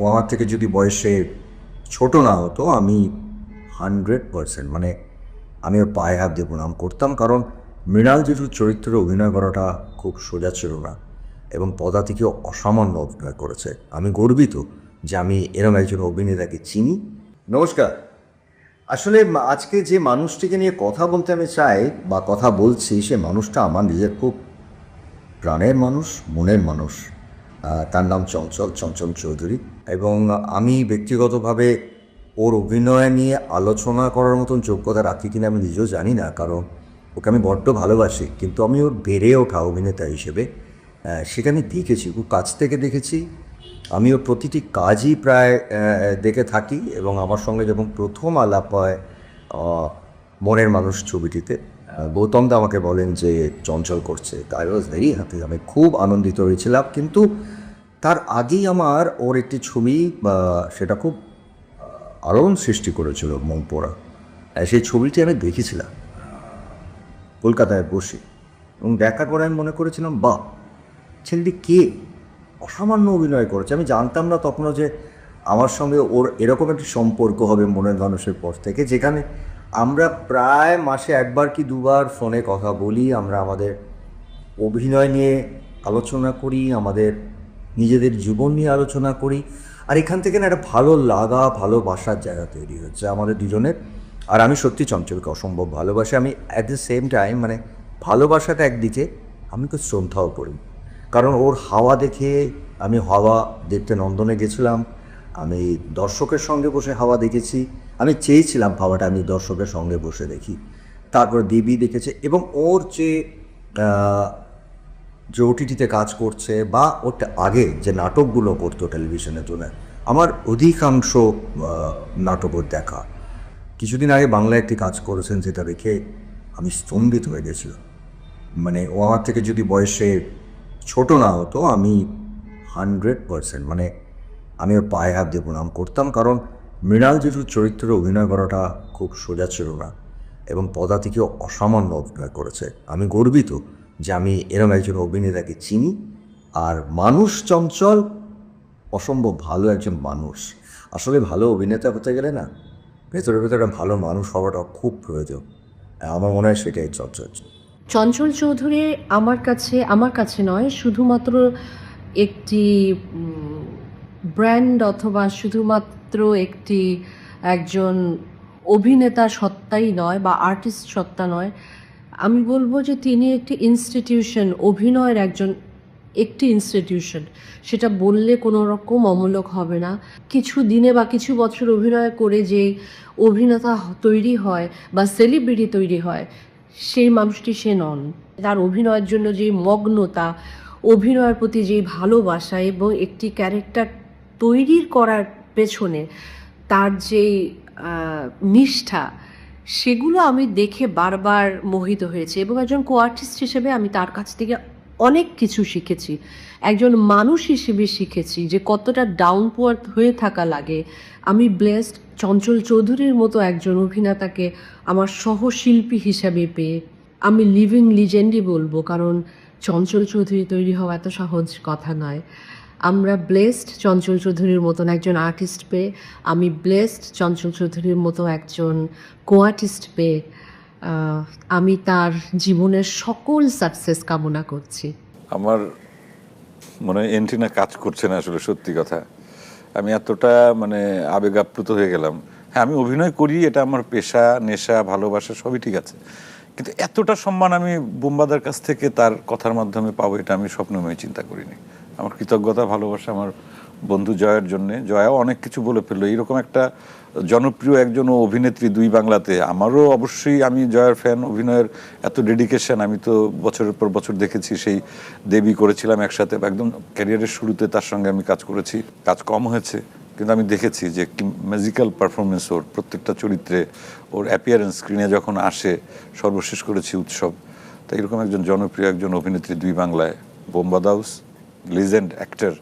আমার থেকে যদি বয়সে ছোট না হতো আমি 100% মানে আমি ওর পায়ে হাত দিয়ে প্রণাম করতাম। কারণ মৃণাল জেঠুর চরিত্রে অভিনয় করাটা খুব সোজা ছিল না এবং পদাতিকেও অসামান্য অভিনয় করেছে। আমি গর্বিত যে আমি এরম একজন অভিনেতাকে চিনি। নমস্কার। আসলে আজকে যে মানুষটিকে নিয়ে কথা বলতে আমি চাই বা কথা বলছি, সে মানুষটা আমার নিজের খুব প্রাণের মানুষ, মনের মানুষ। তার নাম চঞ্চল চৌধুরী। এবং আমি ব্যক্তিগতভাবে ওর অভিনয় নিয়ে আলোচনা করার মতন যোগ্যতা রাখি কিনা আমি নিজেও জানি না, কারণ ওকে আমি বড্ড ভালোবাসি। কিন্তু আমি ওর বেড়ে ওঠা অভিনেতা হিসেবে সেটা আমি দেখেছি, খুব কাছ থেকে দেখেছি। আমি ওর প্রতিটি কাজই প্রায় দেখে থাকি এবং আমার সঙ্গে যখন প্রথম আলাপ হয় মনের মানুষ ছবিটিতে, গৌতমদা আমাকে বলেন যে চঞ্চল করছে, আই ওয়াজ ভেরি হ্যাপি, আমি খুব আনন্দিত হয়েছিলাম। কিন্তু তার আগেই আমার ওর একটি ছবি সেটা খুব আলোড়ন সৃষ্টি করেছিল, মন পড়া। সেই ছবিটি আমি দেখেছিলাম কলকাতায় বসে, এবং দেখার পরে আমি মনে করেছিলাম বাহ, ছেলেটি কে, অসামান্য অভিনয় করেছে। আমি জানতাম না তখনও যে আমার সঙ্গে ওর এরকম একটি সম্পর্ক হবে মনের মানুষের পর থেকে, যেখানে আমরা প্রায় মাসে একবার কি দুবার ফোনে কথা বলি, আমরা আমাদের অভিনয় নিয়ে আলোচনা করি, আমাদের নিজেদের জীবন নিয়ে আলোচনা করি। আর এখান থেকে না একটা ভালো লাগা, ভালোবাসার জায়গা তৈরি হচ্ছে আমাদের দুজনের। আর আমি সত্যি চঞ্চলকে অসম্ভব ভালোবাসি। আমি অ্যাট দ্য সেম টাইম মানে ভালোবাসাটা একদিকে, আমি খুব শ্রদ্ধাও করি। কারণ ওর হাওয়া দেখে, আমি হাওয়া দেখতে নন্দনে গেছিলাম, আমি দর্শকের সঙ্গে বসে হাওয়া দেখেছি। আমি চেয়েছিলাম হাওয়াটা আমি দর্শকের সঙ্গে বসে দেখি। তারপর দেবী দেখেছে, এবং ওর যে ওটিটিতে কাজ করছে বা ওটা আগে যে নাটকগুলো করতো টেলিভিশনের জন্য, আমার অধিকাংশ নাটক ওর দেখা। কিছুদিন আগে বাংলায় একটি কাজ করেছেন যেটা দেখে আমি স্তম্ভিত হয়ে গেছিলাম। মানে ও আমার থেকে যদি বয়সে ছোট না হতো আমি 100% মানে আমি ওর পায়ে হাত দিয়ে প্রণাম করতাম। কারণ মৃণাল জেঠুর চরিত্রে অভিনয় করাটা খুব সোজা ছিল না এবং পদাতিকেও অসামান্য অভিনয় করেছে। আমি গর্বিত যে আমি এরম একজন অভিনেতাকে চিনি। আর মানুষ চঞ্চল অসম্ভব ভালো একজন মানুষ। আসলে ভালো অভিনেতা হতে গেলে না ভেতরে ভেতরে ভালো মানুষ হওয়াটা খুব প্রয়োজন। আমার মনে হয় সেটাই চঞ্চল। চঞ্চল চৌধুরী আমার কাছে নয় শুধুমাত্র একটি ব্র্যান্ড অথবা শুধুমাত্র একজন অভিনেতা সত্তাই নয় বা আর্টিস্ট সত্তা নয়। আমি বলবো যে তিনি একটি ইনস্টিটিউশন, অভিনয়ের একটি ইনস্টিটিউশন। সেটা বললে কোনো রকম অমূলক হবে না। কিছু দিনে বা কিছু বছর অভিনয় করে যে অভিনেতা তৈরি হয় বা সেলিব্রিটি তৈরি হয়, সেই মানুষটি সে নন। তার অভিনয়ের জন্য যে মগ্নতা, অভিনয়ের প্রতি যে ভালোবাসা এবং একটি ক্যারেক্টার তৈরির করার পেছনে তার যে নিষ্ঠা, সেগুলো আমি দেখে বারবার মোহিত হয়েছি এবং একজন কো আর্টিস্ট হিসেবে আমি তার কাছ থেকে অনেক কিছু শিখেছি। একজন মানুষ হিসেবে শিখেছি যে কতটা ডাউন টু আর্থ হয়ে থাকা লাগে। আমি ব্লেসড চঞ্চল চৌধুরীর মতো একজন অভিনেতাকে আমার সহশিল্পী হিসাবে পেয়ে। আমি লিভিং লিজেন্ডই বলবো, কারণ চঞ্চল চৌধুরী তৈরি হওয়া এত সহজ কথা নয়। আমরা ব্লেসড চঞ্চল চৌধুরীর মতন একজন আর্টিস্ট পেয়ে, আমি ব্লেসড চঞ্চল চৌধুরীর মতো একজন কো আর্টিস্ট পেয়ে। আমি তার জীবনের সকল সাকসেস কামনা করছি। আমার মনে হয় এন্টিনা কাজ করছে না, আসলে সত্যি কথা। আমি এতটা আবেগ আপ্লুত হয়ে গেলাম। হ্যাঁ, আমি অভিনয় করি, এটা আমার পেশা, নেশা, ভালোবাসা সবই ঠিক আছে, কিন্তু এতটা সম্মান আমি বোম্বাদার কাছ থেকে তার কথার মাধ্যমে পাবো এটা আমি স্বপ্নময় চিন্তা করিনি। আমার কৃতজ্ঞতা, ভালোবাসা আমার বন্ধু জয়ের জন্যে। জয়াও অনেক কিছু বলে ফেললো। এইরকম একটা জনপ্রিয় একজন অভিনেত্রী দুই বাংলাতে, আমারও অবশ্যই, আমি জয়ের ফ্যান। অভিনয়ের এত ডেডিকেশন আমি তো বছরের পর বছর দেখেছি। সেই দেবী করেছিলাম একসাথে, একদম ক্যারিয়ারের শুরুতে তার সঙ্গে আমি কাজ করেছি। কাজ কম হয়েছে, কিন্তু আমি দেখেছি যে কি ম্যাজিক্যাল পারফরমেন্স ওর প্রত্যেকটা চরিত্রে, ওর অ্যাপিয়ারেন্স স্ক্রিনে যখন আসে। সর্বশেষ করেছি উৎসব। তাই এরকম একজন জনপ্রিয় একজন অভিনেত্রী দুই বাংলায়, বোম্বা দাউস, লিজেন্ড অ্যাক্টর।